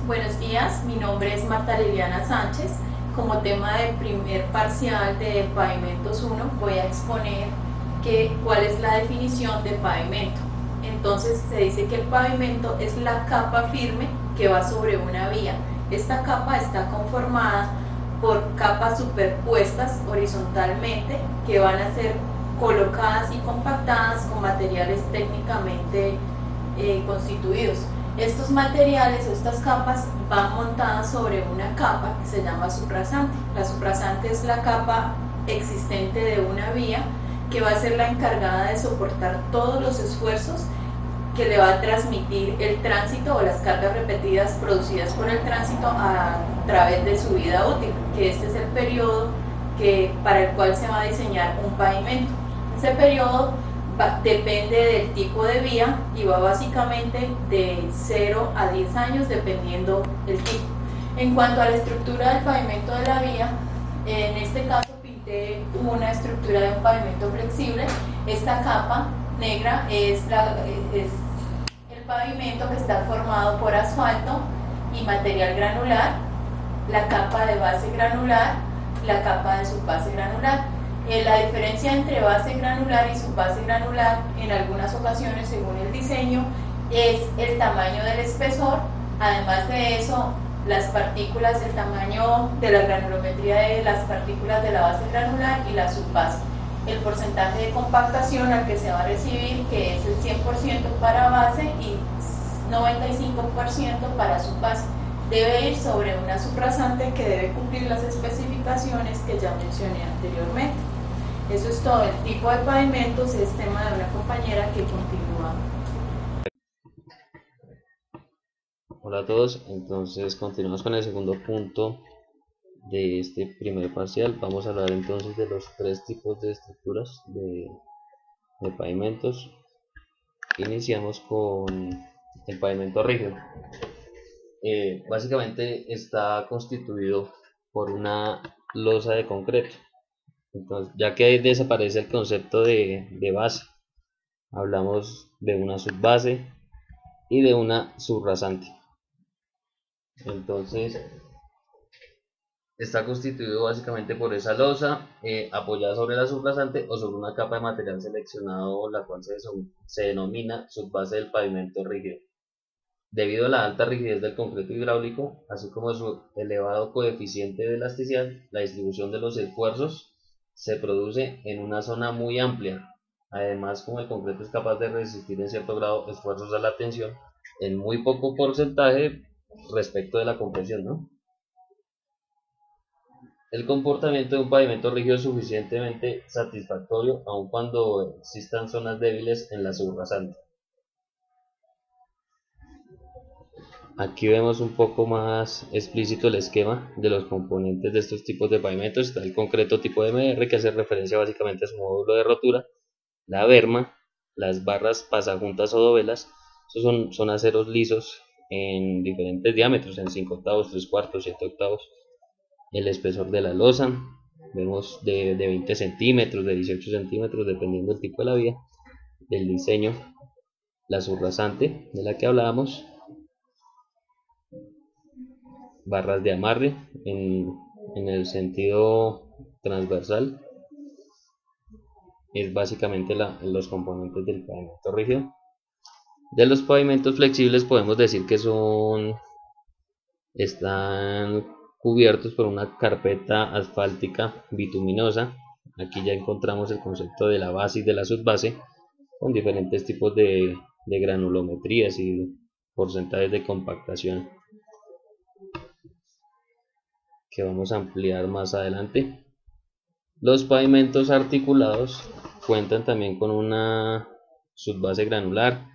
Buenos días, mi nombre es Marta Liliana Sánchez. Como tema de primer parcial de Pavimentos 1 voy a exponer cuál es la definición de pavimento. Entonces se dice que el pavimento es la capa firme que va sobre una vía. Esta capa está conformada por capas superpuestas horizontalmente que van a ser colocadas y compactadas con materiales técnicamente constituidos. Estos materiales o estas capas van montadas sobre una capa que se llama subrasante. La subrasante es la capa existente de una vía que va a ser la encargada de soportar todos los esfuerzos que le va a transmitir el tránsito o las cargas repetidas producidas por el tránsito a través de su vida útil, que este es el periodo para el cual se va a diseñar un pavimento. Ese periodo depende del tipo de vía y va básicamente de 0 a 10 años dependiendo el tipo. En cuanto a la estructura del pavimento de la vía, en este caso pinté una estructura de un pavimento flexible. Esta capa negra es el pavimento que está formado por asfalto y material granular, la capa de base granular, la capa de subbase granular. La diferencia entre base granular y subbase granular en algunas ocasiones según el diseño es el tamaño del espesor. Además de eso, las partículas, el tamaño de la granulometría de las partículas de la base granular y la subbase, el porcentaje de compactación al que se va a recibir, que es el 100% para base y 95% para subbase. Debe ir sobre una subrasante que debe cumplir las especificaciones que ya mencioné anteriormente. Eso es todo. El tipo de pavimentos es tema de una compañera que continúa. Hola a todos, entonces continuamos con el segundo punto de este primer parcial. Vamos a hablar entonces de los tres tipos de estructuras de pavimentos. Iniciamos con el pavimento rígido. Básicamente está constituido por una losa de concreto. Entonces, ya que ahí desaparece el concepto de base, hablamos de una subbase y de una subrasante. Entonces, está constituido básicamente por esa losa apoyada sobre la subrasante o sobre una capa de material seleccionado, la cual se denomina subbase del pavimento rígido. Debido a la alta rigidez del concreto hidráulico, así como su elevado coeficiente de elasticidad, la distribución de los esfuerzos se produce en una zona muy amplia. Además, como el concreto es capaz de resistir en cierto grado esfuerzos a la tensión, en muy poco porcentaje respecto de la compresión, ¿no? El comportamiento de un pavimento rígido es suficientemente satisfactorio aun cuando existan zonas débiles en la subrasante. Aquí vemos un poco más explícito el esquema de los componentes de estos tipos de pavimentos. Está el concreto tipo MR, que hace referencia básicamente a su módulo de rotura, la berma, las barras pasajuntas o dovelas. Estos son aceros lisos en diferentes diámetros, en 5 octavos, 3 cuartos, 7 octavos. El espesor de la losa, vemos de 20 centímetros, de 18 centímetros, dependiendo del tipo de la vía, del diseño, la subrasante de la que hablábamos, barras de amarre en el sentido transversal, es básicamente los componentes del pavimento rígido. De los pavimentos flexibles podemos decir que están cubiertos por una carpeta asfáltica bituminosa. Aquí ya encontramos el concepto de la base y de la subbase con diferentes tipos de granulometrías y porcentajes de compactación que vamos a ampliar más adelante. Los pavimentos articulados cuentan también con una subbase granular.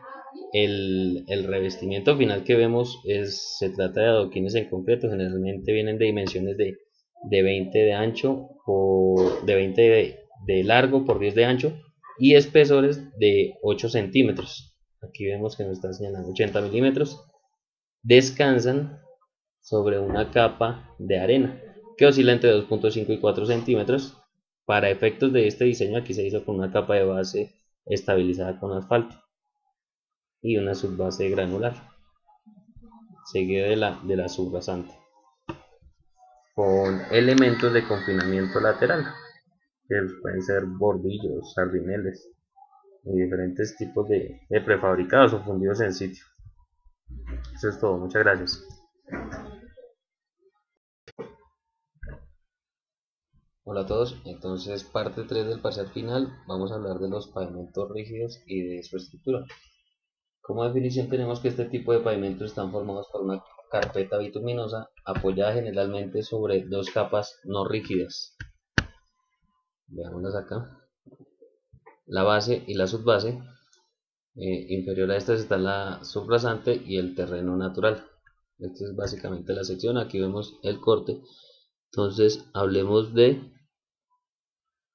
El revestimiento final que vemos se trata de adoquines en concreto, generalmente vienen de dimensiones de 20 de ancho de 20 de largo por 10 de ancho y espesores de 8 centímetros. Aquí vemos que nos está señalando 80 milímetros. Descansan sobre una capa de arena que oscila entre 2.5 y 4 centímetros. Para efectos de este diseño, aquí se hizo con una capa de base estabilizada con asfalto y una subbase granular. seguida de la subrasante, con elementos de confinamiento lateral, que pueden ser bordillos, sardineles y diferentes tipos de prefabricados o fundidos en sitio. Eso es todo, muchas gracias. Hola a todos, entonces parte 3 del parcial final vamos a hablar de los pavimentos rígidos y de su estructura. Como definición tenemos que este tipo de pavimentos están formados por una carpeta bituminosa apoyada generalmente sobre dos capas no rígidas. Veámoslas acá. La base y la subbase. Inferior a estas está la subrasante y el terreno natural. Esta es básicamente la sección. Aquí vemos el corte. Entonces hablemos de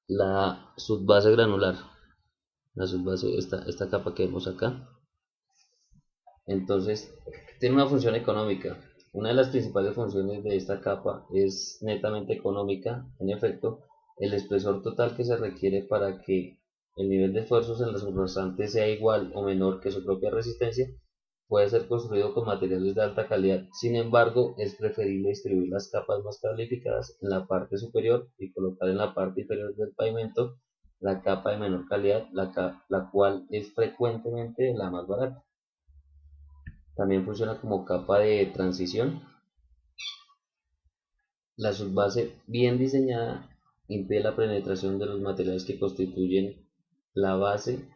la subbase granular. La subbase, esta capa que vemos acá. Entonces, tiene una función económica. Una de las principales funciones de esta capa es netamente económica. En efecto, el espesor total que se requiere para que el nivel de esfuerzos en la subrasante sea igual o menor que su propia resistencia puede ser construido con materiales de alta calidad. Sin embargo, es preferible distribuir las capas más calificadas en la parte superior y colocar en la parte inferior del pavimento la capa de menor calidad, la cual es frecuentemente la más barata. También funciona como capa de transición. La subbase bien diseñada impide la penetración de los materiales que constituyen la base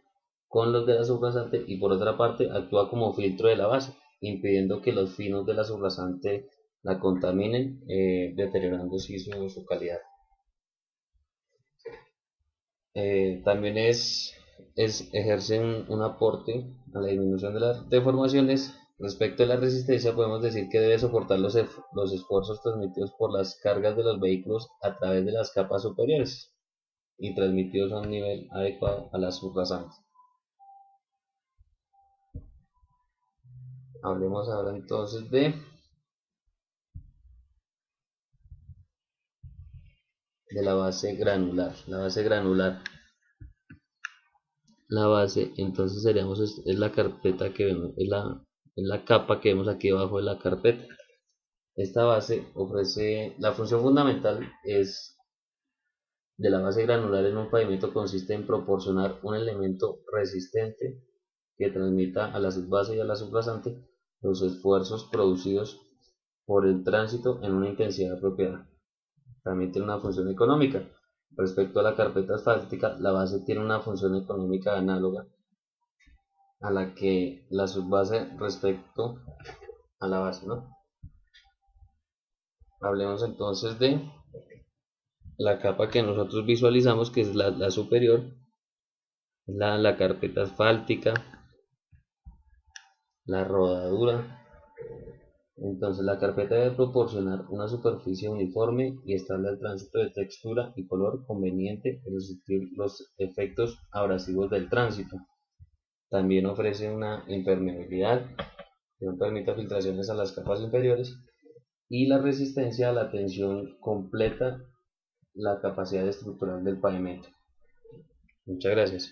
con los de la subrasante y por otra parte actúa como filtro de la base, impidiendo que los finos de la subrasante la contaminen, deteriorando así su calidad. También ejerce un aporte a la disminución de las deformaciones. Respecto a la resistencia, podemos decir que debe soportar los esfuerzos transmitidos por las cargas de los vehículos a través de las capas superiores y transmitidos a un nivel adecuado a la subrasante. Hablemos ahora entonces de la base granular. La base, entonces seríamos, es la carpeta que vemos, es la capa que vemos aquí abajo de la carpeta. Esta base ofrece, la función fundamental es de la base granular en un pavimento consiste en proporcionar un elemento resistente que transmita a la subbase y a la subrasante los esfuerzos producidos por el tránsito en una intensidad apropiada. También tiene una función económica. Respecto a la carpeta asfáltica, la base tiene una función económica análoga a la que la subbase respecto a la base, ¿no? Hablemos entonces de la capa que nosotros visualizamos, que es la superior, la carpeta asfáltica, la rodadura. Entonces la carpeta debe proporcionar una superficie uniforme y estable al tránsito de textura y color conveniente para resistir los efectos abrasivos del tránsito. También ofrece una impermeabilidad que no permite filtraciones a las capas inferiores y la resistencia a la tensión completa la capacidad estructural del pavimento. Muchas gracias.